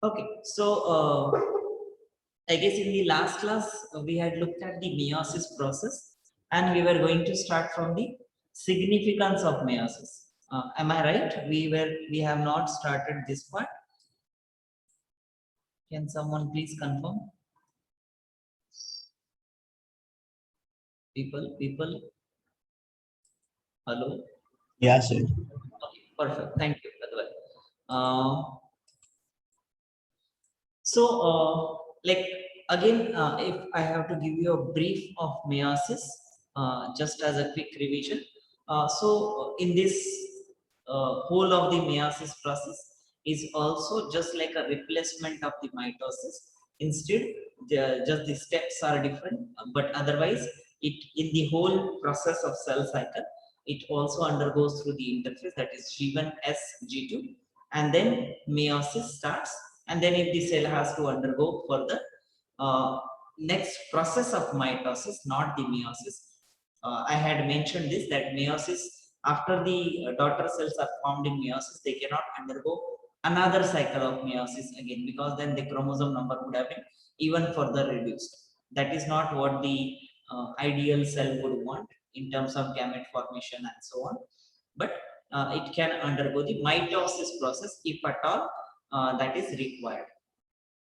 Okay, so I guess in the last class we had looked at the meiosis process, and we were going to start from the significance of meiosis. Am I right? We have not started this part. Can someone please confirm? People, hello. Yeah, sir. Okay, perfect. Thank you, by the way. Uh, So, like again, if I have to give you a brief of meiosis, just as a quick revision. In this whole of the meiosis process is also just like a replacement of the mitosis. Instead, just the steps are different, but otherwise, it in the whole process of cell cycle, it also undergoes through the interface that is G1 S G2, and then meiosis starts, and then if the cell has to undergo further next process of mitosis, not the meiosis. I had mentioned this, that meiosis, after the daughter cells are formed in meiosis, they cannot undergo another cycle of meiosis again, because then the chromosome number would have been even further reduced. That is not what the ideal cell would want in terms of gamete formation and so on. But it can undergo the mitosis process if at all that is required.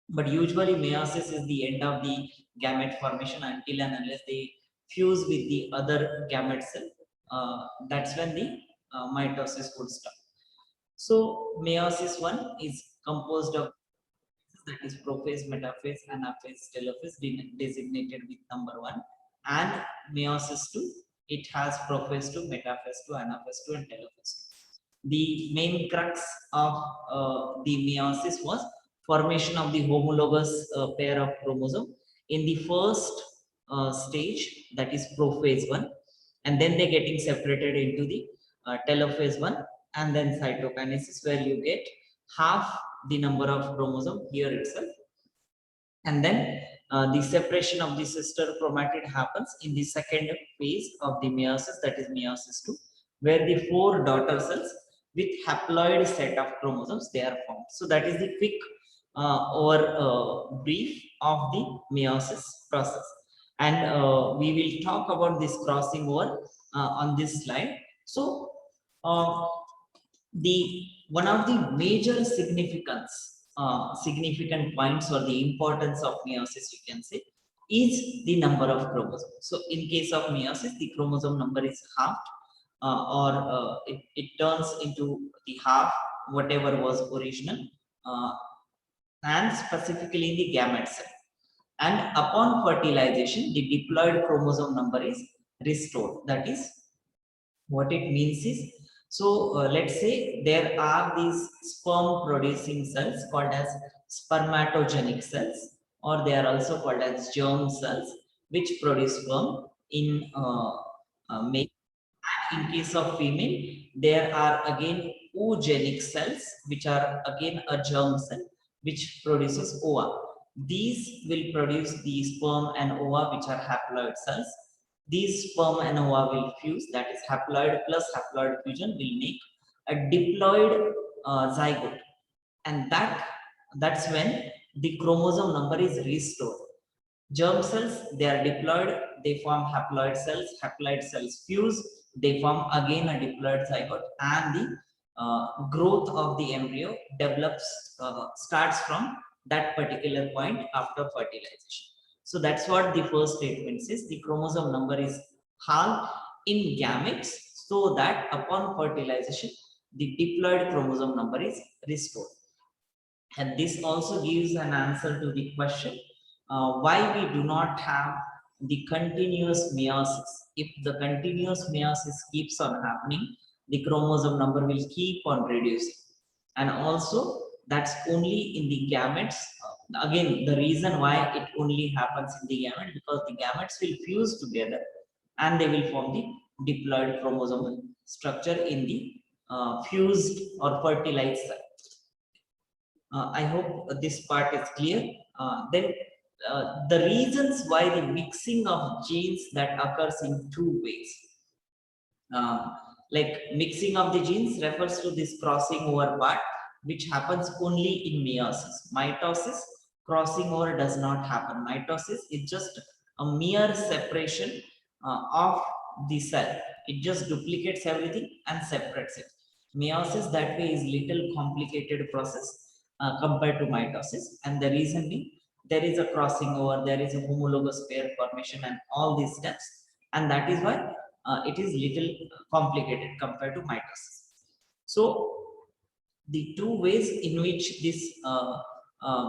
But usually meiosis is the end of the gamete formation until and unless they fuse with the other gamete cell. That's when the mitosis would start. So meiosis 1 is composed of, that is prophase, metaphase, anaphase, telophase, designated with number 1, and meiosis 2, it has prophase 2, metaphase 2, anaphase 2, and telophase 2. The main crux of the meiosis was formation of the homologous pair of chromosome in the first stage, that is prophase 1, and then they getting separated into the telophase 1, and then cytokinesis, where you get half the number of chromosome here itself, and then the separation of the sister chromatid happens in the second phase of the meiosis, that is meiosis 2, where the 4 daughter cells with haploid set of chromosomes, they are formed. So that is the quick brief of the meiosis process, and we will talk about this crossing over on this slide. So uh, the one of the major significant points, or the importance of meiosis, you can say, is the number of chromosomes. So in case of meiosis, the chromosome number is halved, it turns into the half whatever was original, uh, and specifically in the gamete cell. And upon fertilization, the diploid chromosome number is restored. That is, what it means is, so let's say there are these sperm producing cells called as spermatogenic cells, or they are also called as germ cells, which produce sperm in male. In case of female, there are again oogenic cells, which are again a germ cell, which produces ova. These will produce the sperm and ova, which are haploid cells. These sperm and ova will fuse, that is haploid plus haploid fusion will make a diploid zygote, and that's when the chromosome number is restored. Germ cells, they are diploid, they form haploid cells fuse, they form again a diploid zygote, and the growth of the embryo develops, starts from that particular point after fertilization. So that's what the first statement says. The chromosome number is halved in gametes, so that upon fertilization, the diploid chromosome number is restored. And this also gives an answer to the question why we do not have the continuous meiosis. If the continuous meiosis keeps on happening, the chromosome number will keep on reducing. And also, that's only in the gametes. Again, the reason why it only happens in the gamete, because the gametes will fuse together and they will form the diploid chromosomal structure in the fused or fertilized cell. I hope this part is clear. Then the reasons why the mixing of genes that occurs in 2 ways. Like mixing of the genes refers to this crossing over part, which happens only in meiosis. Mitosis, crossing over does not happen. Mitosis is just a mere separation of the cell. It just duplicates everything and separates it. Meiosis that way is little complicated process compared to mitosis, and the reason being there is a crossing over, there is a homologous pair formation, and all these steps, and that is why it is little complicated compared to mitosis. So the two ways in which this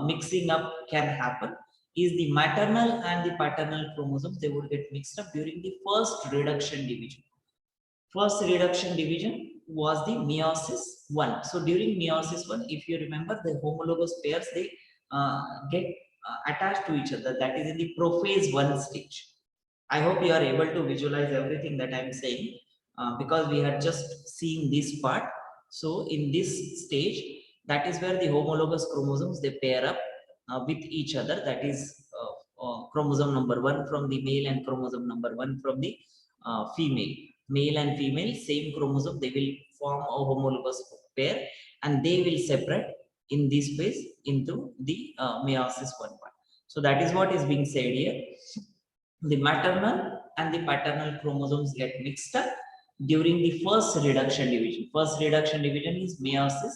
mixing up can happen is the maternal and the paternal chromosomes. They would get mixed up during the first reduction division. First reduction division was the meiosis 1. So during meiosis 1, if you remember, the homologous pairs, they get attached to each other. That is in the prophase 1 stage. I hope you are able to visualize everything that I am saying because we had just seen this part. So in this stage, that is where the homologous chromosomes, they pair up with each other. That is chromosome number 1 from the male and chromosome number 1 from the female. Male and female, same chromosome, they will form a homologous pair and they will separate in this phase into the meiosis 1 part. So that is what is being said here. The maternal and the paternal chromosomes get mixed up during the first reduction division. First reduction division is meiosis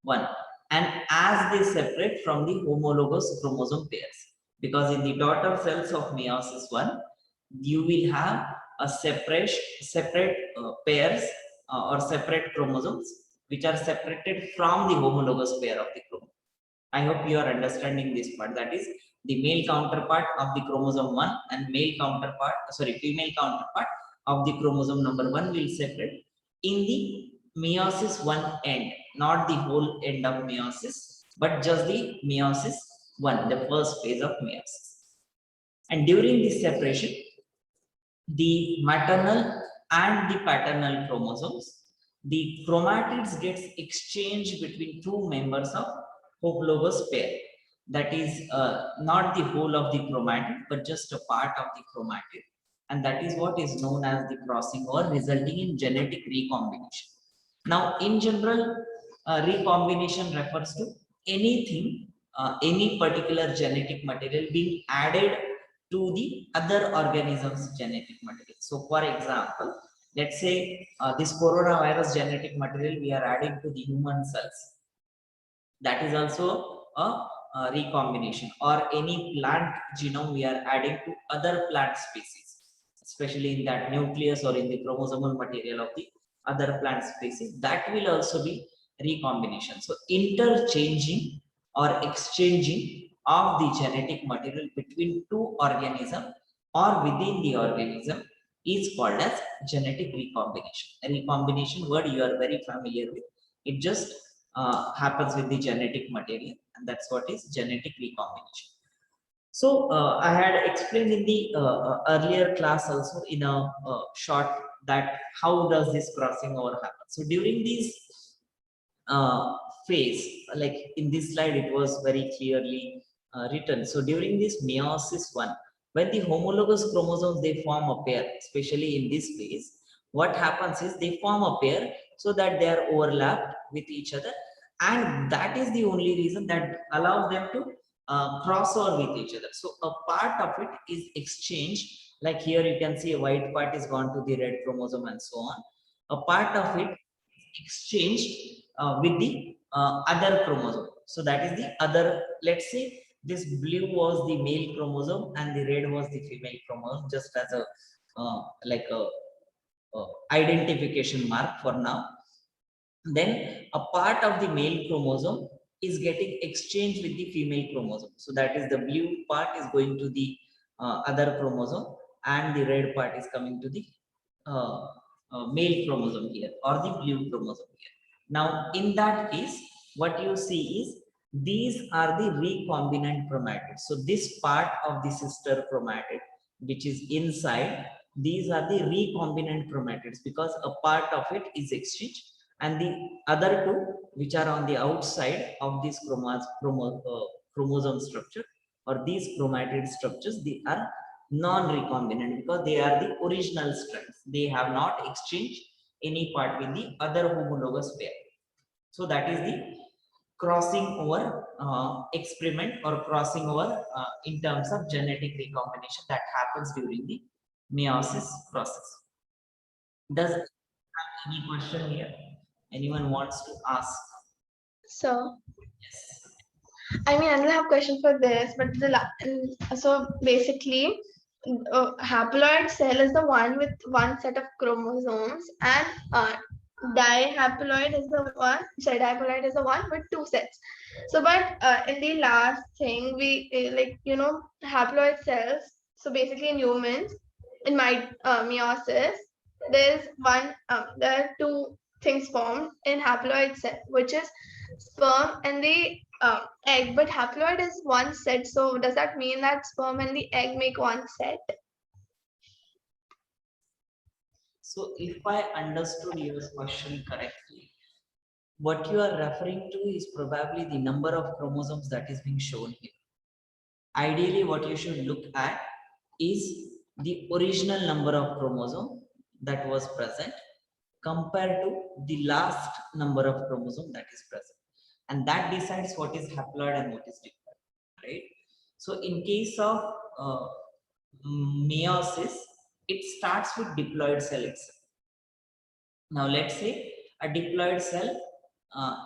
1. And as they separate from the homologous chromosome pairs, because in the daughter cells of meiosis 1, you will have a separate pairs or separate chromosomes which are separated from the homologous pair of the chromosome. I hope you are understanding this part. That is the male counterpart of the chromosome 1 and female counterpart of the chromosome number 1 will separate in the meiosis 1 end, not the whole end of meiosis, but just the meiosis 1, the first phase of meiosis. And during this separation, the maternal and the paternal chromosomes, the chromatids gets exchanged between two members of homologous pair. That is not the whole of the chromatid, but just a part of the chromatid. And that is what is known as the crossing over, resulting in genetic recombination. Now, in general, recombination refers to anything, any particular genetic material being added to the other organism's genetic material. So, for example, let's say this coronavirus genetic material we are adding to the human cells. That is also a recombination, or any plant genome we are adding to other plant species, especially in that nucleus or in the chromosomal material of the other plant species. That will also be recombination. So interchanging or exchanging of the genetic material between two organisms or within the organism is called as genetic recombination. A recombination word you are very familiar with. It just happens with the genetic material, and that's what is genetic recombination. So I had explained in the earlier class also in a short that how does this crossing over happen. So during this phase, like in this slide it was very clearly written. So during this meiosis 1, when the homologous chromosomes they form a pair, especially in this phase, what happens is they form a pair so that they are overlapped with each other, and that is the only reason that allows them to cross over with each other. So a part of it is exchanged, like here you can see a white part is gone to the red chromosome and so on. A part of it is exchanged with the other chromosome. So that is the other, let's say this blue was the male chromosome and the red was the female chromosome, just as a like a identification mark for now. Then a part of the male chromosome is getting exchanged with the female chromosome. So that is the blue part is going to the other chromosome, and the red part is coming to the male chromosome here, or the blue chromosome here. Now, in that case, what you see is these are the recombinant chromatids. So this part of the sister chromatid, which is inside, these are the recombinant chromatids because a part of it is exchanged, and the other two which are on the outside of this chromosome structure or these chromatid structures, they are non-recombinant because they are the original strands. They have not exchanged any part with the other homologous pair. So that is the crossing over experiment or crossing over in terms of genetic recombination that happens during the meiosis process. Does have any question here? Anyone wants to ask? So, Yes. I mean, I don't have question for this, but so basically, haploid cell is the one with one set of chromosomes, and dihaploid is the one. Sorry, dihaploid is the one with two sets. So, but in the last thing, we haploid cells. So basically, in humans, in my meiosis, there's there are two things formed in haploid cell, which is sperm and the egg. But haploid is one set, so does that mean that sperm and the egg make one set? So if I understood your question correctly, what you are referring to is probably the number of chromosomes that is being shown here. Ideally, what you should look at is the original number of chromosome that was present compared to the last number of chromosome that is present. And that decides what is haploid and what is diploid, right? So in case of meiosis, it starts with diploid cell itself. Now let's say a diploid cell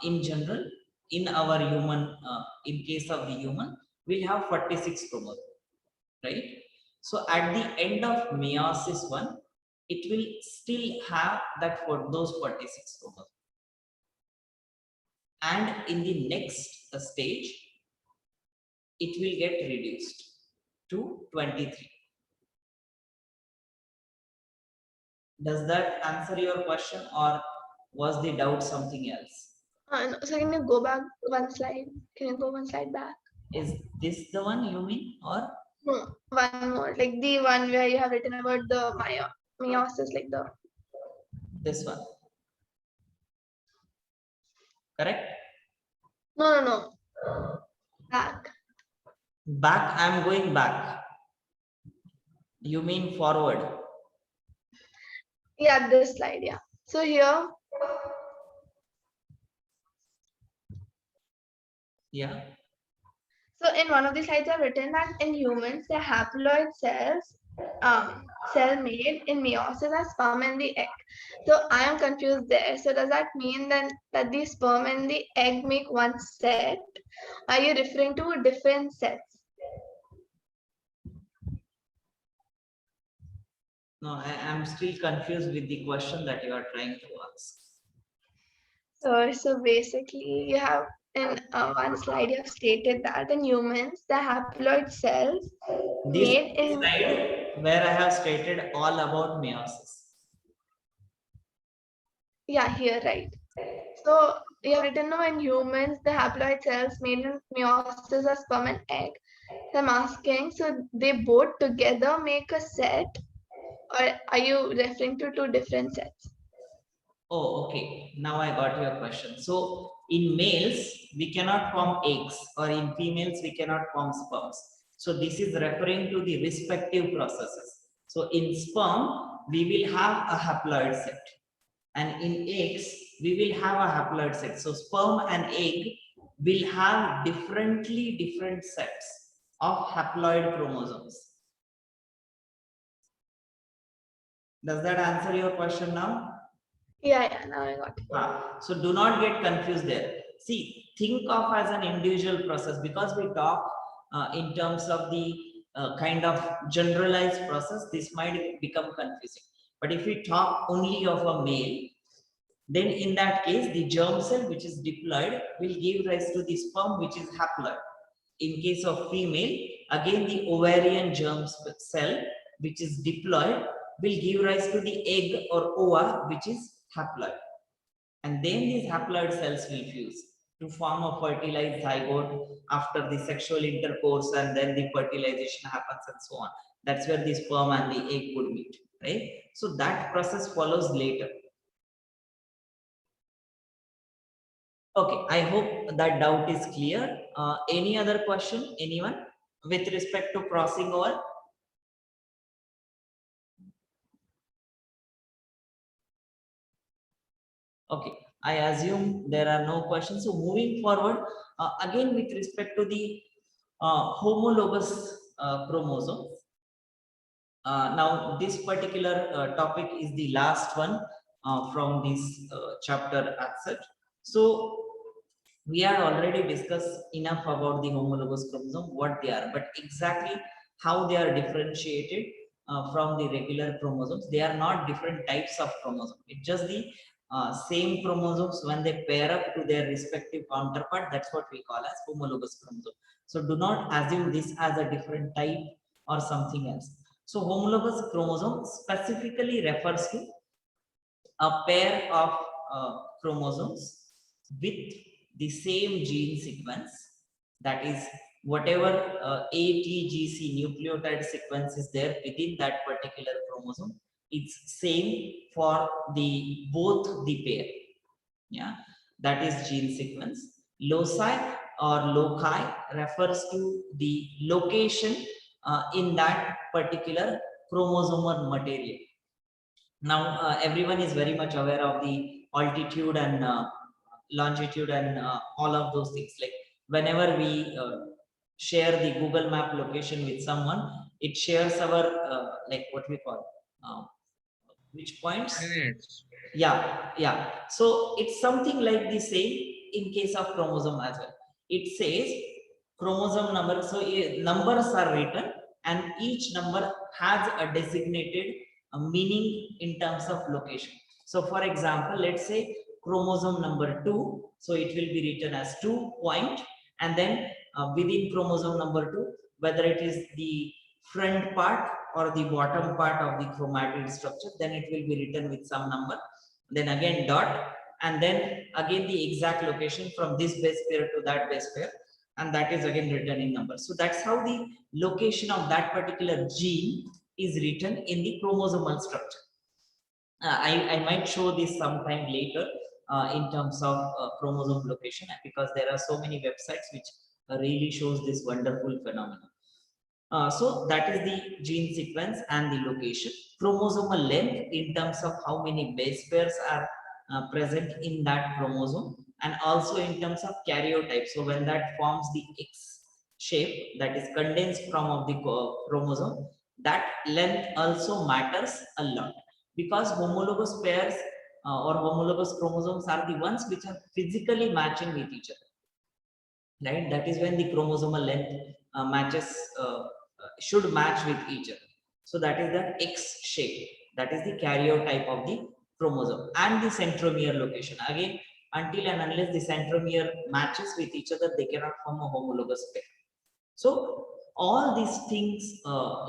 in general, in our human, in case of the human, will have 46 chromosomes, right? So at the end of meiosis 1, it will still have that for those 46 chromosomes. And in the next stage, it will get reduced to 23. Does that answer your question, or was the doubt something else? No, so can you go back one slide? Can you go one slide back? Is this the one you mean, or? No, one more, like the one where you have written about the meiosis, like the. This one. Correct? No. Back. Back, I'm going back. You mean forward? Yeah, this slide, yeah. So here. Yeah. So in one of the slides I've written that in humans, the haploid cells, cell made in meiosis are sperm and the egg. So I am confused there. So does that mean then that the sperm and the egg make one set? Are you referring to different sets? No, I am still confused with the question that you are trying to ask. So basically you have in one slide you have stated that in humans, the haploid cells This made in. slide where I have stated all about meiosis. Yeah, here, right. So you have written now in humans, the haploid cells made in meiosis are sperm and egg. So I'm asking, so they both together make a set, or are you referring to two different sets? Oh, okay. Now I got your question. So in males, we cannot form eggs, or in females, we cannot form sperms. So this is referring to the respective processes. So in sperm, we will have a haploid set. And in eggs, we will have a haploid set. So sperm and egg will have different sets of haploid chromosomes. Does that answer your question now? Yeah, now I got it. So do not get confused there. See, think of as an individual process, because we talk in terms of the kind of generalized process, this might become confusing. But if we talk only of a male, then in that case, the germ cell, which is diploid, will give rise to the sperm, which is haploid. In case of female, again the ovarian germ cell, which is diploid, will give rise to the egg or ova, which is haploid. And then these haploid cells will fuse to form a fertilized zygote after the sexual intercourse, and then the fertilization happens and so on. That's where the sperm and the egg would meet, right? So that process follows later. Okay, I hope that doubt is clear. Any other question, anyone, with respect to crossing over? Okay, I assume there are no questions. So moving forward, again with respect to the homologous chromosomes. Now this particular topic is the last one from this chapter as. So we had already discussed enough about the homologous chromosome, what they are, but exactly how they are differentiated from the regular chromosomes. They are not different types of chromosomes. It's just the same chromosomes when they pair up to their respective counterpart. That's what we call as homologous chromosome. So do not assume this as a different type or something else. So homologous chromosome specifically refers to a pair of chromosomes with the same gene sequence, that is whatever ATGC nucleotide sequence is there within that particular chromosome, it's same for the both the pair. Yeah, that is gene sequence. Loci or loci refers to the location in that particular chromosomal material. Now everyone is very much aware of the altitude and longitude and all of those things. Like whenever we share the Google map location with someone, it shares our like what we call uh, which points. Coordinates. Yeah, so it's something like the same in case of chromosome as well. It says chromosome number, so numbers are written and each number has a designated meaning in terms of location. So for example, let's say chromosome number 2, so it will be written as 2 point, and then within chromosome number 2, whether it is the front part or the bottom part of the chromatid structure, then it will be written with some number, then again dot, and then again the exact location from this base pair to that base pair, and that is again written in numbers. So that's how the location of that particular gene is written in the chromosomal structure. I might show this sometime later in terms of chromosome location, because there are so many websites which really shows this wonderful phenomenon. So that is the gene sequence and the location. Chromosomal length in terms of how many base pairs are present in that chromosome, and also in terms of karyotype. So when that forms the X shape, that is condensed form of the chromosome, that length also matters a lot, because homologous pairs or homologous chromosomes are the ones which are physically matching with each other, right? That is when the chromosomal length matches should match with each other. So that is the X shape, that is the karyotype of the chromosome. And the centromere location, again, until and unless the centromere matches with each other, they cannot form a homologous pair. So all these things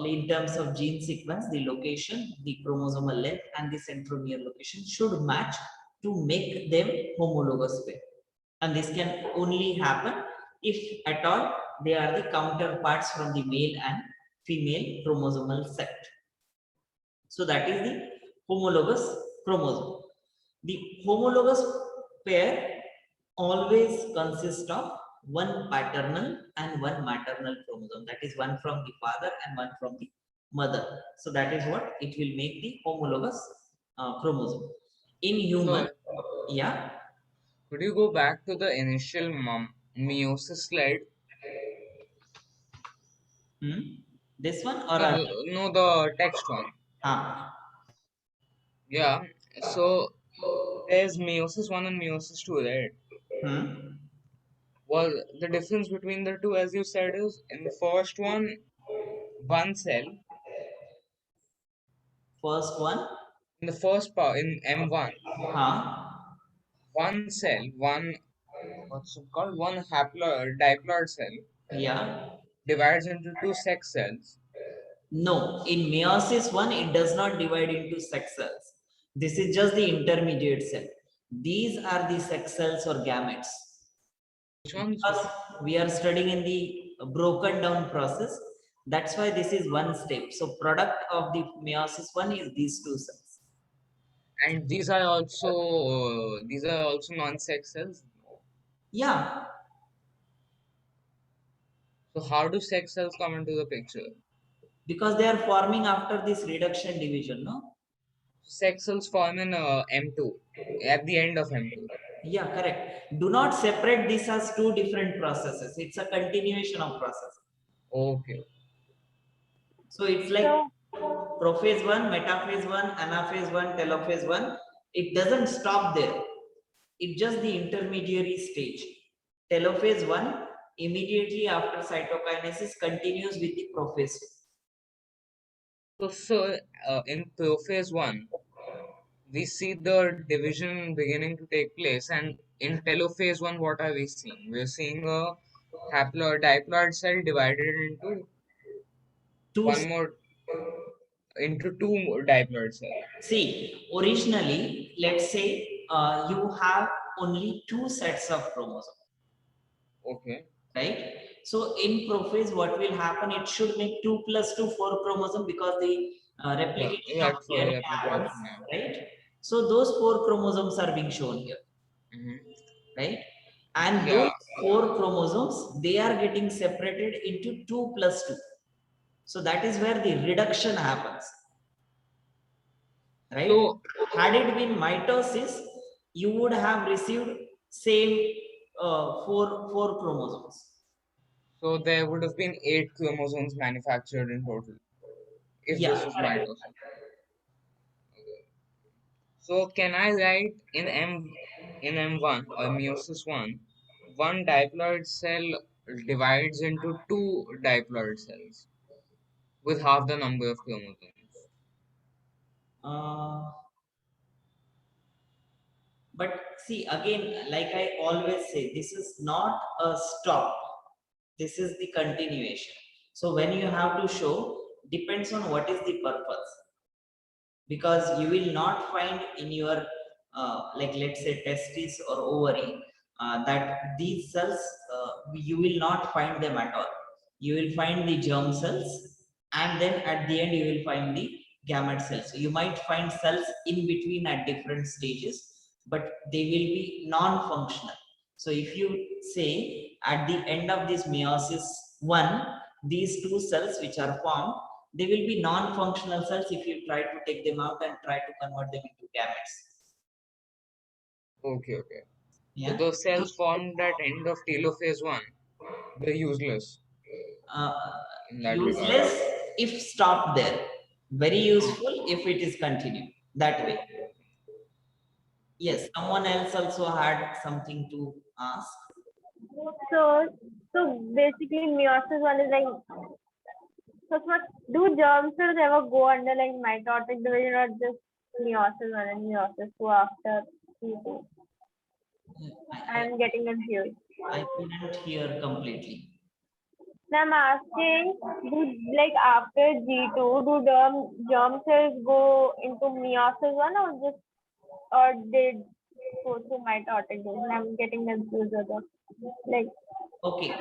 in terms of gene sequence, the location, the chromosomal length, and the centromere location should match to make them homologous pair. And this can only happen if at all they are the counterparts from the male and female chromosomal set. So that is the homologous chromosome. The homologous pair always consists of one paternal and one maternal chromosome. That is one from the father and one from the mother. So that is what it will make the homologous chromosome. In human, So, yeah. could you go back to the initial meiosis slide? This one or No, the text one. Yeah. So there's meiosis 1 and meiosis 2, right? Well, the difference between the two, as you said, is in the first one cell. First one? In the first part, in M1, one cell, what's it called? One diploid cell. Yeah. Divides into two sex cells. No, in meiosis 1, it does not divide into sex cells. This is just the intermediate cell. These are the sex cells or gametes. Which ones? Because we are studying in the broken down process. That's why this is one step. So product of the meiosis 1 is these two cells. And these are also non-sex cells? Yeah. So how do sex cells come into the picture? Because they are forming after this reduction division, no? Sex cells form in M2 at the end of M2. Yeah, correct. Do not separate this as two different processes. It's a continuation of process. Okay. So it's like So prophase 1, metaphase 1, anaphase 1, telophase 1. It doesn't stop there. It's just the intermediary stage. Telophase 1 immediately after cytokinesis continues with the prophase. So in prophase 1, we see the division beginning to take place, and in telophase 1, what are we seeing? We're seeing a diploid cell divided into Two. one more into two more diploid cells. See, originally, let's say you have only two sets of chromosomes, Okay. right? So in prophase, what will happen? It should make 2 plus 2, 4 chromosome because the replication of For DNA happens, replication. Yeah. right? So those 4 chromosomes are being shown here, Mhm. right? And Yeah. those 4 chromosomes, they are getting separated into 2 plus 2. So that is where the reduction happens, right? So Had it been mitosis, you would have received same four chromosomes. so there would have been 8 chromosomes manufactured in total if Yeah, this was correct. mitosis. So can I write in M1 or meiosis one diploid cell divides into two diploid cells with half the number of chromosomes. Uh, but see, again, like I always say, this is not a stop. This is the continuation. So when you have to show, depends on what is the purpose. Because you will not find in your like let's say testis or ovary that these cells you will not find them at all. You will find the germ cells, and then at the end you will find the gamete cells. So you might find cells in between at different stages, but they will be non-functional. So if you say at the end of this meiosis 1, these two cells which are formed, they will be non-functional cells if you try to take them out and try to convert them into gametes. Okay. So Yeah. those cells formed at end of telophase 1, they're useless Uh, in that regard. Useless if stopped there. Very useful if it is continued that way. Yes, someone else also had something to ask. So, basically, meiosis one is like, so what do germ cells ever go under like mitotic division or just meiosis one and meiosis two after P2? I'm getting confused. I couldn't hear completely. Now I'm asking, do like after G2, do germ cells go into meiosis one or they go through mitotic division? I'm getting confused with that. Like, Okay,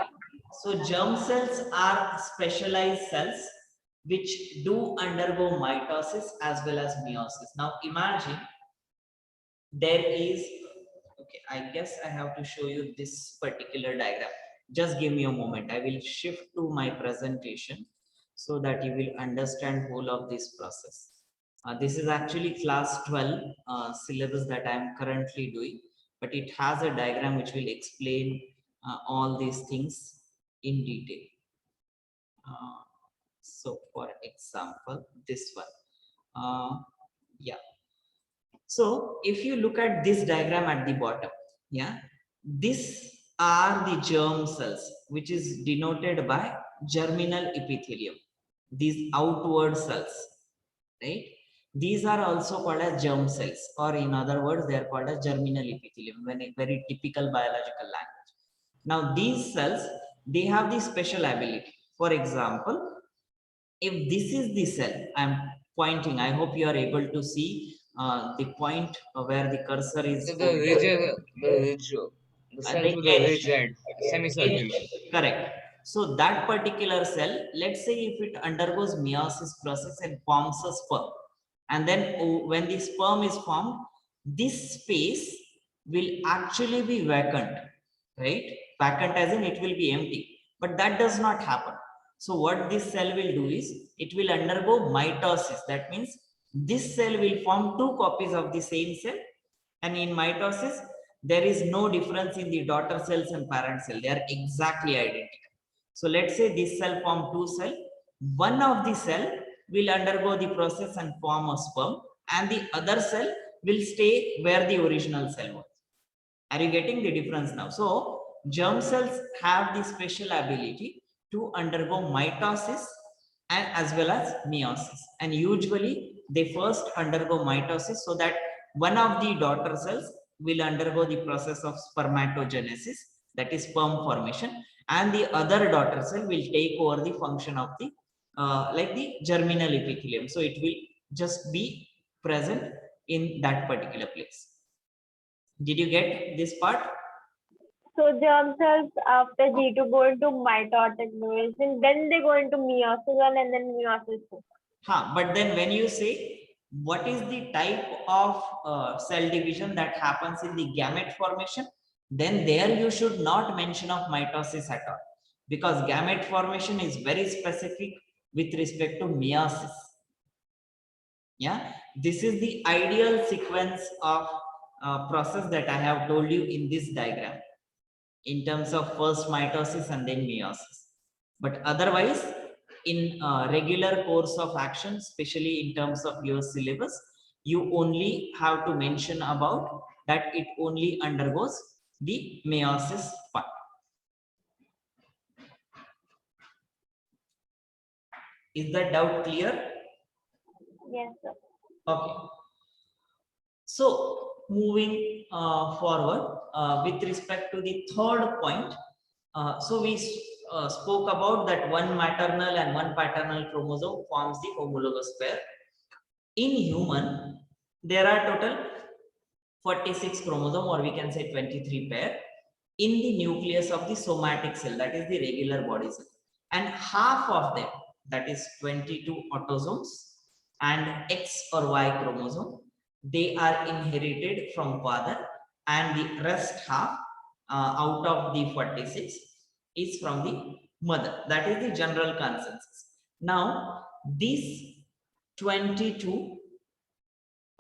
so germ cells are specialized cells which do undergo mitosis as well as meiosis. Now imagine there is, okay, I guess I have to show you this particular diagram. Just give me a moment. I will shift to my presentation so that you will understand whole of this process. This is actually class 12 syllabus that I am currently doing, but it has a diagram which will explain all these things in detail. So for example, this one. Yeah. So if you look at this diagram at the bottom, yeah, these are the germ cells, which is denoted by germinal epithelium. These outward cells, right? These are also called as germ cells, or in other words, they are called as germinal epithelium, when a very typical biological language. Now, these cells, they have the special ability. For example, if this is the cell I'm pointing, I hope you are able to see the point where the cursor is. So the cells with the ridge head, semicircular. Correct. So that particular cell, let's say if it undergoes meiosis process and forms a sperm, and then when the sperm is formed, this space will actually be vacant, right? Vacant as in it will be empty, but that does not happen. So what this cell will do is it will undergo mitosis. That means this cell will form two copies of the same cell, and in mitosis, there is no difference in the daughter cells and parent cell. They are exactly identical. So let's say this cell form two cell. One of the cell will undergo the process and form a sperm, and the other cell will stay where the original cell was. Are you getting the difference now? So germ cells have the special ability to undergo mitosis and as well as meiosis. And usually they first undergo mitosis so that one of the daughter cells will undergo the process of spermatogenesis, that is sperm formation, and the other daughter cell will take over the function of the like the germinal epithelium. So it will just be present in that particular place. Did you get this part? So germ cells after G2 go into mitotic division, then they go into meiosis 1 and then meiosis 2. But then when you say what is the type of cell division that happens in the gamete formation, then there you should not mention of mitosis at all, because gamete formation is very specific with respect to meiosis. Yeah, this is the ideal sequence of process that I have told you in this diagram, in terms of first mitosis and then meiosis. But otherwise, in regular course of action, especially in terms of your syllabus, you only have to mention about that it only undergoes the meiosis part. Is that doubt clear? Yes, sir. Okay. So moving forward with respect to the third point, so we spoke about that one maternal and one paternal chromosome forms the homologous pair. In human, there are total 46 chromosome, or we can say 23 pair in the nucleus of the somatic cell, that is the regular body cell, and half of them, that is 22 autosomes and X or Y chromosome, they are inherited from father, and the rest half out of the 46 is from the mother. That is the general consensus. Now these 22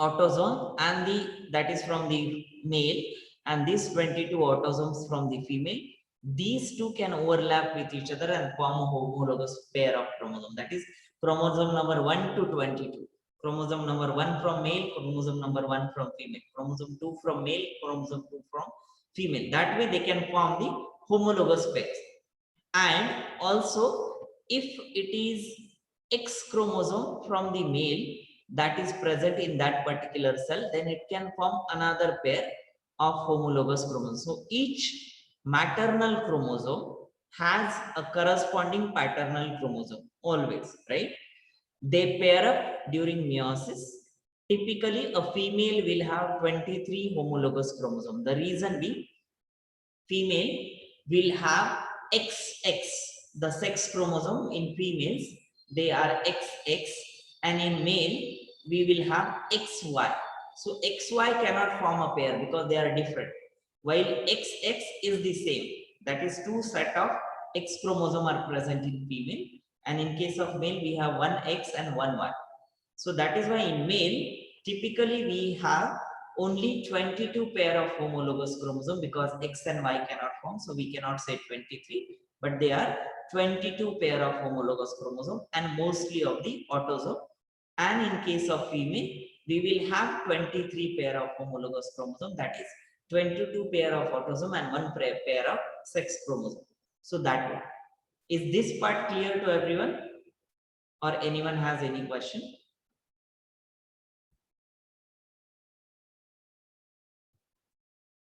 autosome and that is from the male, and these 22 autosomes from the female, these two can overlap with each other and form a homologous pair of chromosome, that is chromosome number 1 to 22. Chromosome number 1 from male, chromosome number 1 from female, chromosome 2 from male, chromosome 2 from female. That way they can form the homologous pairs. And also, if it is X chromosome from the male that is present in that particular cell, then it can form another pair of homologous chromosomes. So each maternal chromosome has a corresponding paternal chromosome always, right? They pair up during meiosis. Typically, a female will have 23 homologous chromosomes. The reason being, female will have XX, the sex chromosome in females, they are XX, and in male, we will have XY. So XY cannot form a pair because they are different, while XX is the same. That is, two set of X chromosome are present in female, and in case of male, we have one X and one Y. So that is why in male, typically we have only 22 pair of homologous chromosome, because X and Y cannot form, so we cannot say 23, but they are 22 pair of homologous chromosome and mostly of the autosome. And in case of female, we will have 23 pair of homologous chromosome, that is 22 pair of autosome and one pair of sex chromosome. So that way. Is this part clear to everyone, or anyone has any question?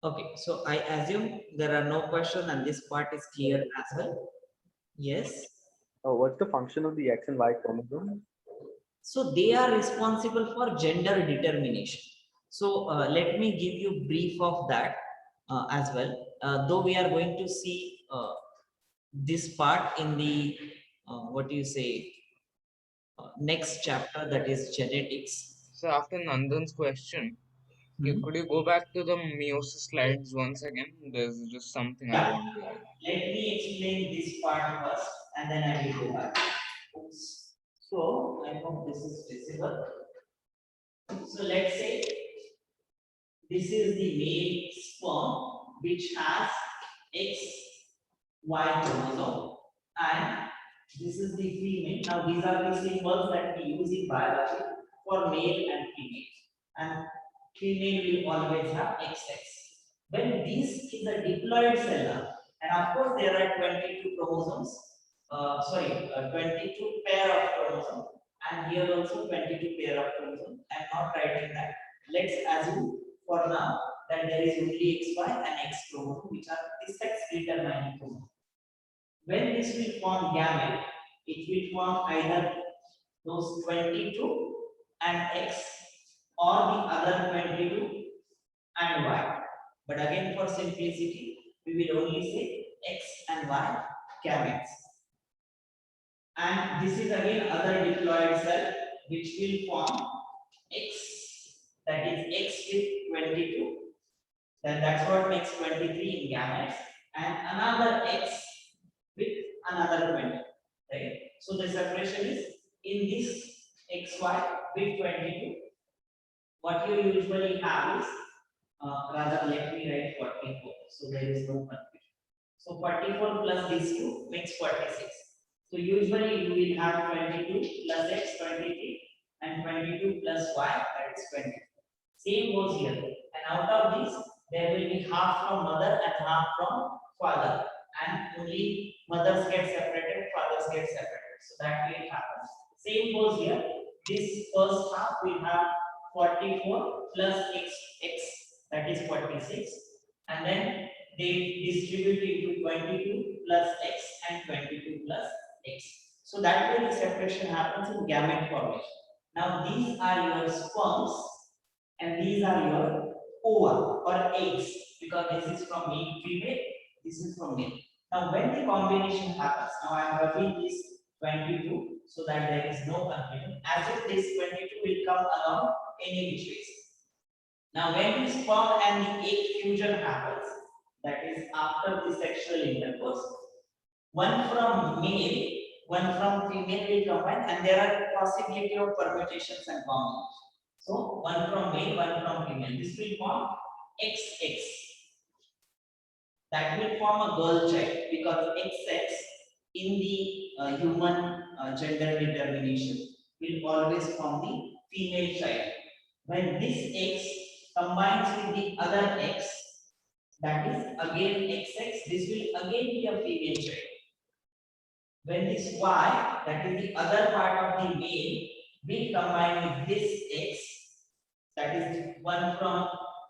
Okay, so I assume there are no questions and this part is clear as well. Yes. What's the function of the X and Y chromosome? So they are responsible for gender determination. So let me give you brief of that as well. Though we are going to see this part in the what do you say next chapter, that is genetics. So after Nandan's question, could you go back to the meiosis slides once again? There's just something I want to add. Let me explain this part first and then I will go back. Oops. So I hope this is visible. So let's say this is the male sperm which has X, Y chromosome, and this is the female. Now these are the symbols that we use in biology for male and female. And female will always have XX. When this is a diploid cell, and of course there are 22 chromosomes, 22 pair of chromosomes, and here also 22 pair of chromosomes. I am not writing that. Let's assume for now that there is only XY and X chromosome, which are the sex determining chromosomes. When this will form gamete, it will form either those 22 and X or the other 22 and Y. But again, for simplicity, we will only say X and Y gametes. And this is again other diploid cell which will form X, that is X with 22. Then that's what makes 23 in gametes, and another X with another 20. Right? So the separation is in this XY with 22. What you usually have is, rather let me write 44, so there is no confusion. So 44 plus these two makes 46. So usually you will have 22 plus X 23 and 22 plus Y, that is 20. Same goes here, and out of this there will be half from mother and half from father, and only mothers get separated, fathers get separated. So that will happen. Same goes here. This first half will have 44 plus x, that is 46, and then they distribute into 22 plus x and 22 plus x. So that way the separation happens in gamete formation. Now these are your sperms and these are your ova or eggs, because this is from female, this is from male. Now when the combination happens, now I am writing this 22 so that there is no confusion, as if this 22 will come along any which ways. Now when the sperm and the egg fusion happens, that is after the sexual intercourse, one from male, one from female will combine, and there are possibility of permutations and combinations. So one from male, one from female. This will form XX. That will form a girl child, because XX in the human gender determination will always form the female child. When this X combines with the other X, that is again XX, this will again be a female child. When this Y, that is the other part of the male, will combine with this X, that is one from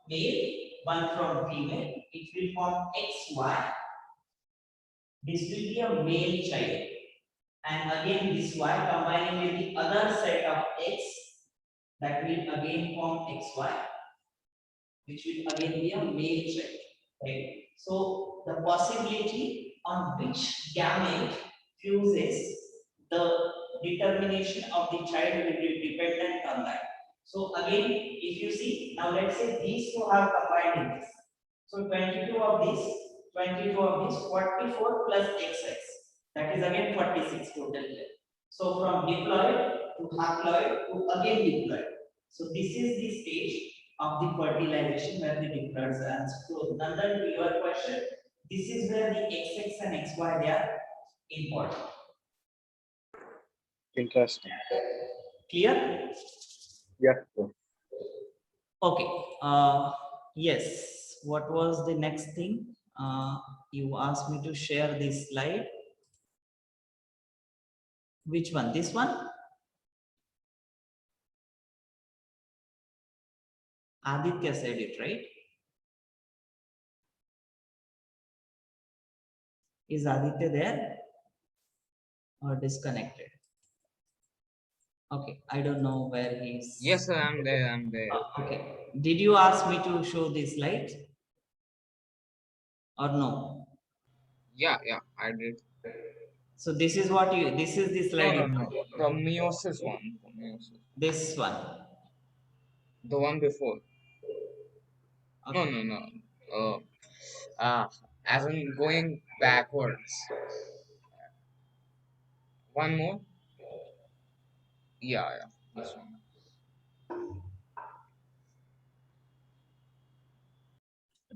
male, one from female, it will form XY. This will be a male child. And again this Y combining with the other set of X, that will again form XY, which will again be a male child. Right? So the possibility on which gamete fuses, the determination of the child will be dependent on that. So again, if you see, now let's say these two have combined in this. So 22 of this, 22 of this, 44 plus XX. That is again 46 total here. So from diploid to haploid to again diploid. So this is the stage of the fertilization where the diploids are. So Nandan, to your question, this is where the XX and XY they are important. Interesting. Clear? Yes, sir. Okay. Yes. What was the next thing? You asked me to share this slide. Which one? This one? Aditya said it, right? Is Aditya there or disconnected? Okay, I don't know where he is. Yes, sir, I'm there. I'm there. Okay. Did you ask me to show this slide or no? Yeah, I did. So this is what you. This is the slide. No. The meiosis one. The meiosis. This one. The one before. Okay. No. As in going backwards. One more. Yeah. This one.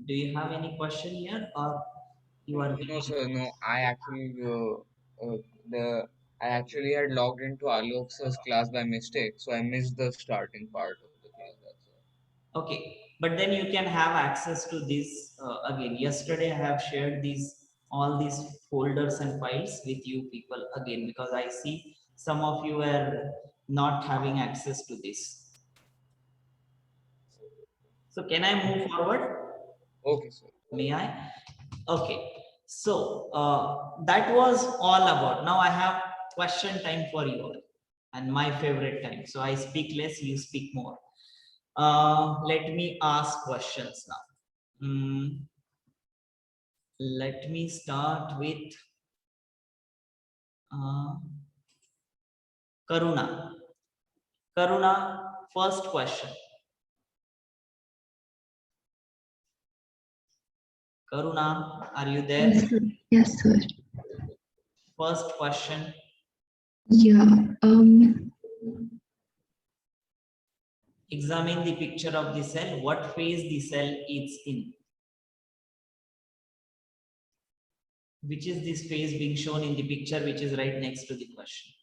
Do you have any question here, or you are No, waiting? sir, no. The I actually had logged into Alok's class by mistake, so I missed the starting part of the class. That's all. Okay, but then you can have access to this again. Yesterday, I have shared all these folders and files with you people again, because I see some of you are not having access to this. So can I move forward? Okay, sir. May I? Okay. So that was all about. Now I have question time for you all, and my favorite time. So I speak less, you speak more. Let me ask questions now. Let me start with Karuna. Karuna, first question. Karuna, are you there? Yes, sir. Yes, sir. First question. Yeah. Examine the picture of the cell. What phase the cell is in? Which is this phase being shown in the picture, which is right next to the question?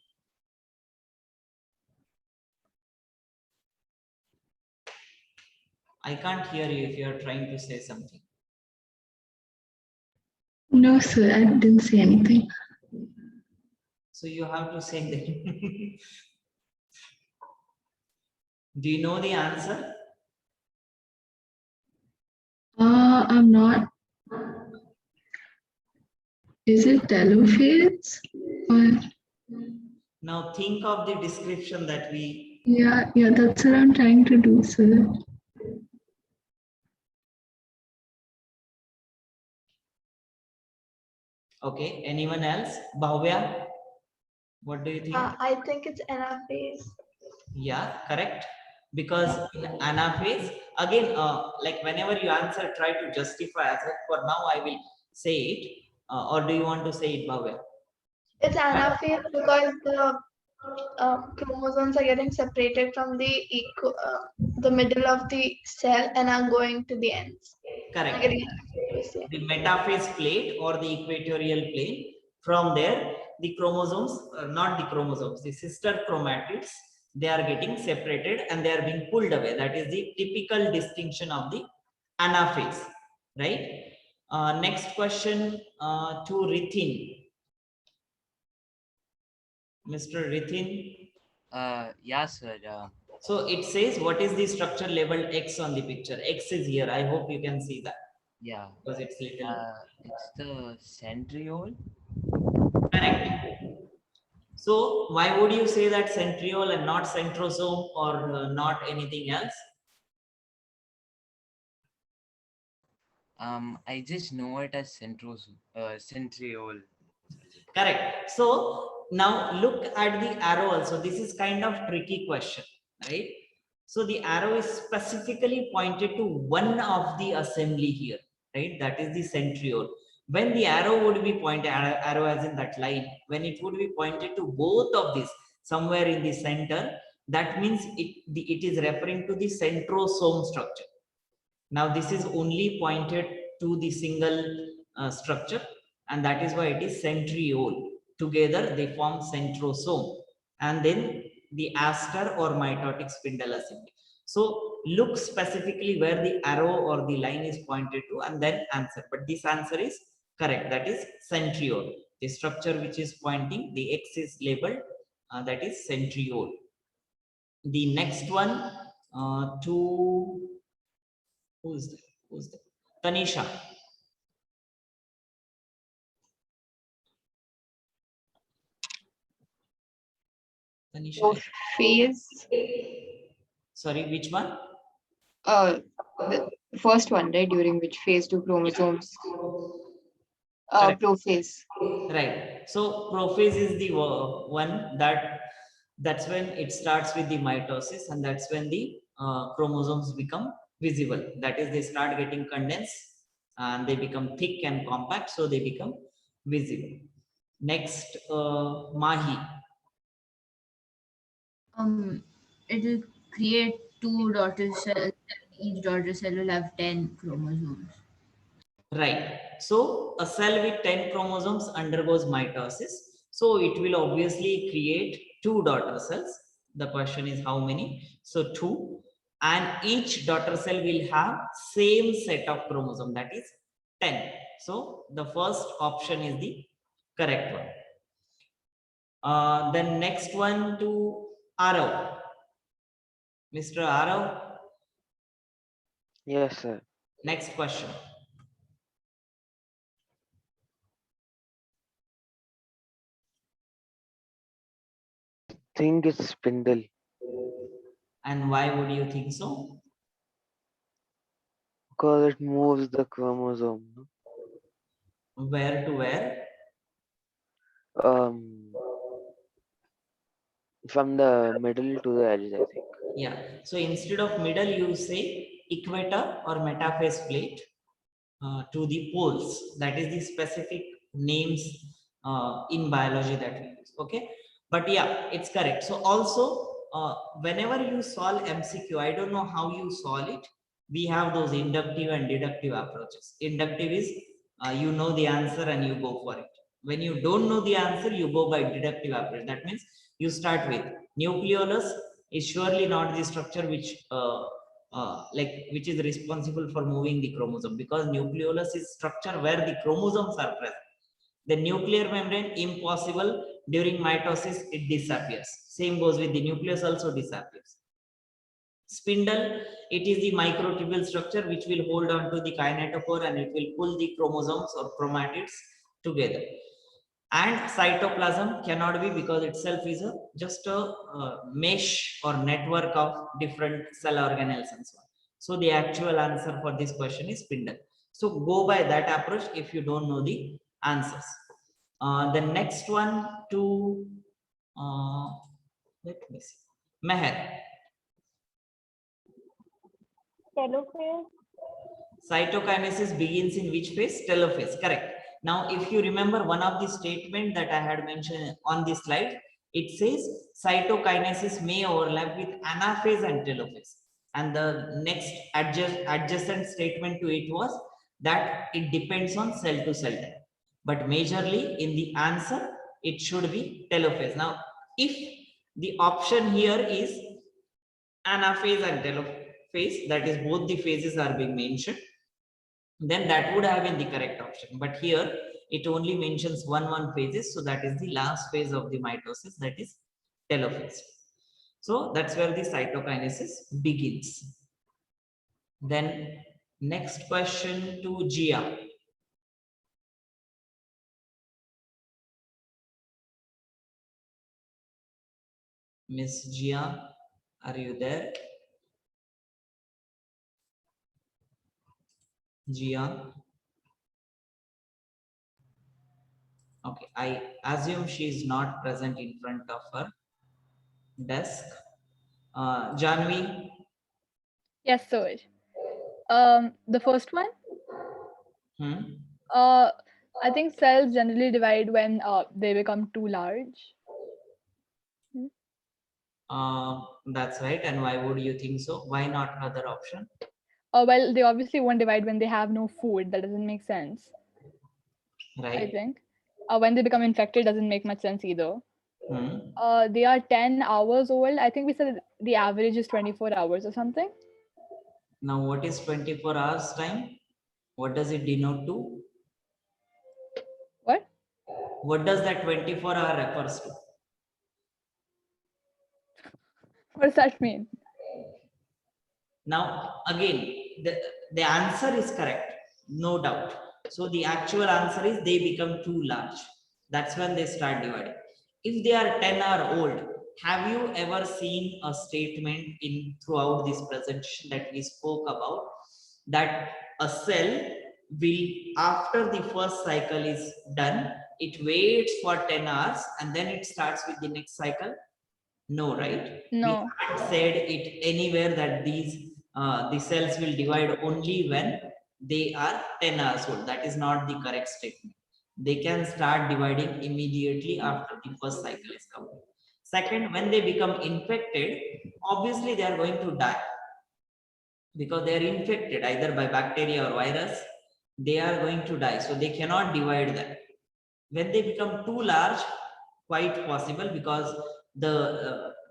I can't hear you if you are trying to say something. No, sir. I didn't say anything. So you have to say that. Do you know the answer? I'm not. Is it telophase? Or Now think of the description that we. yeah, that's what I'm trying to do, sir. Okay. Anyone else? Bhavya, what do you think? I think it's anaphase. Yeah, correct. Because in anaphase, again, like whenever you answer, try to justify as well. For now, I will say it. Or do you want to say it, Bhavya? It's anaphase because the chromosomes are getting separated from the middle of the cell and are going to the ends. Correct. Getting The metaphase plate or the equatorial plane. From there, the chromosomes, not the chromosomes, the sister chromatids, they are getting separated and they are being pulled away. That is the typical distinction of the anaphase, right? Next question to Rithin. Mr. Rithin. Yeah, sir. So it says, what is the structure labeled X on the picture? X is here. I hope you can see that. Yeah. Because it's little. It's the centriole. Correct. So why would you say that centriole and not centrosome or not anything else? I just know it as centriole. Correct. So now look at the arrow also. This is kind of tricky question, right? So the arrow is specifically pointed to one of the assembly here, right? That is the centriole. When the arrow would be pointed, arrow as in that line, when it would be pointed to both of these, somewhere in the center, that means it is referring to the centrosome structure. Now this is only pointed to the single structure, and that is why it is centriole. Together they form centrosome, and then the aster or mitotic spindle assembly. So look specifically where the arrow or the line is pointed to and then answer. But this answer is correct. That is centriole. The structure which is pointing, the X is labeled, that is centriole. The next one to who's there? Who's there? Tanisha. Tanisha. Phase, Sorry, which one? the first one, right? During which phase do chromosomes Correct. prophase? Right. So prophase is the one that's when it starts with the mitosis, and that's when the chromosomes become visible. That is, they start getting condensed and they become thick and compact, so they become visible. Next, Mahi. It'll create two daughter cells. Each daughter cell will have 10 chromosomes. Right. So a cell with 10 chromosomes undergoes mitosis. So it will obviously create 2 daughter cells. The question is how many? So 2. And each daughter cell will have same set of chromosome, that is 10. So the first option is the correct one. Then next one to Arav. Mr. Arav, Yes, sir. next question. Think it's spindle And why would you think so? because it moves the chromosome. No? Where to where? From the middle to the edge, I think. Yeah. So instead of middle, you say equator or metaphase plate to the poles. That is the specific names in biology that we use. Okay. But yeah, it's correct. So also, whenever you solve MCQ, I don't know how you solve it. We have those inductive and deductive approaches. Inductive is you know the answer and you go for it. When you don't know the answer, you go by deductive approach. That means you start with nucleolus is surely not the structure which which is responsible for moving the chromosome, because nucleolus is structure where the chromosomes are present. The nuclear membrane, impossible. During mitosis, it disappears. Same goes with the nucleus, also disappears. Spindle, it is the microtubule structure which will hold on to the kinetochore and it will pull the chromosomes or chromatids together. And cytoplasm cannot be, because itself is just a mesh or network of different cell organelles and so on. So the actual answer for this question is spindle. So go by that approach if you don't know the answers. The next one to let me see. Meher. Telophase. Cytokinesis begins in which phase? Telophase. Correct. Now, if you remember one of the statement that I had mentioned on this slide, it says cytokinesis may overlap with anaphase and telophase. And the next adjacent statement to it was that it depends on cell to cell type. But majorly in the answer, it should be telophase. Now, if the option here is anaphase and telophase, that is both the phases are being mentioned, then that would have been the correct option. But here it only mentions one phases, so that is the last phase of the mitosis, that is telophase. So that's where the cytokinesis begins. Then next question to Gia. Miss Gia, are you there? Gia. Okay, I assume she is not present in front of her desk. Janvi. Yes, sir. The first one. I think cells generally divide when they become too large. That's right. And why would you think so? Why not other option? Well, they obviously won't divide when they have no food. That doesn't make sense. Right. I think. When they become infected doesn't make much sense either. Hmm. They are 10 hours old. I think we said the average is 24 hours or something. Now, what is 24 hours time? What does it denote to? What? What does that 24 hour refers to? What does that mean? Now, again, the answer is correct, no doubt. So the actual answer is they become too large. That's when they start dividing. If they are 10 hour old, have you ever seen a statement in throughout this presentation that we spoke about, that a cell will, after the first cycle is done, it waits for 10 hours and then it starts with the next cycle? No, right? No. We haven't said it anywhere that these the cells will divide only when they are 10 hours old. That is not the correct statement. They can start dividing immediately after the first cycle is complete. Second, when they become infected, obviously they are going to die because they are infected either by bacteria or virus. they are going to die. So they cannot divide that. When they become too large, quite possible, because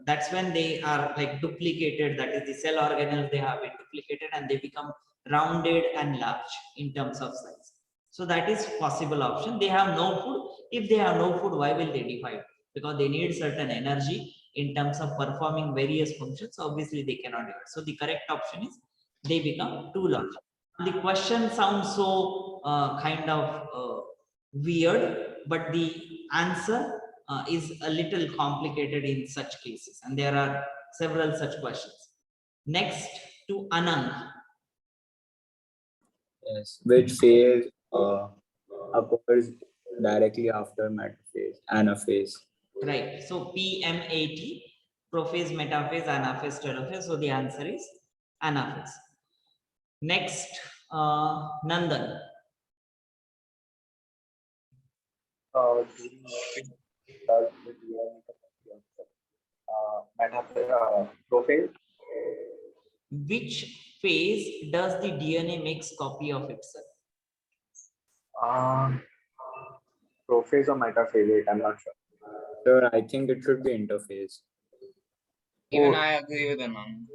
that's when they are like duplicated. That is, the cell organelles, they have been duplicated and they become rounded and large in terms of size. So that is possible option. They have no food. If they have no food, why will they divide? Because they need certain energy in terms of performing various functions. Obviously, they cannot divide. So the correct option is they become too large. The question sounds so kind of weird, but the answer is a little complicated in such cases, and there are several such questions. Next to Anand. Yes, which phase occurs directly after metaphase, anaphase. Right. So PMAT, prophase, metaphase, anaphase, telophase. So the answer is anaphase. Next, Nandan. Prophase. Which phase does the DNA makes copy of itself? Prophase or metaphase? Wait, I'm not sure. Sure, I think it should be interphase. Even I agree with Anand.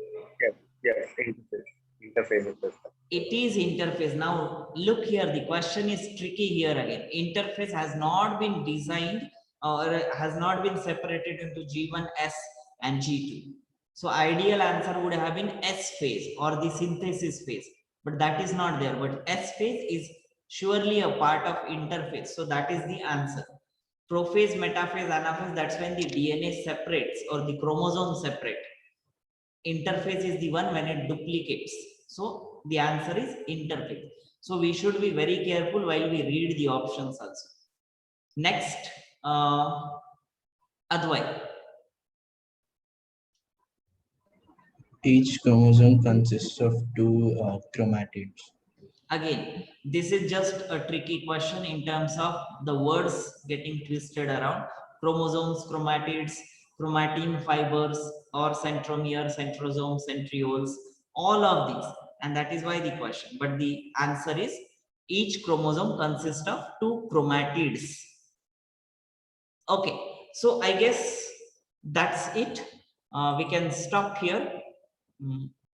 Yes, interphase. Interphase is this. It is interphase. Now look here, the question is tricky here again. Interphase has not been designed or has not been separated into G1S and G2. So ideal answer would have been S phase or the synthesis phase, but that is not there. But S phase is surely a part of interphase. So that is the answer. Prophase, metaphase, anaphase, that's when the DNA separates or the chromosome separate. Interphase is the one when it duplicates. So the answer is interphase. So we should be very careful while we read the options also. Next, Advai. Each chromosome consists of two chromatids. Again, this is just a tricky question in terms of the words getting twisted around. Chromosomes, chromatids, chromatin fibers, or centromere, centrosome, centrioles, all of these. And that is why the question. But the answer is each chromosome consists of two chromatids. Okay, so I guess that's it. We can stop here.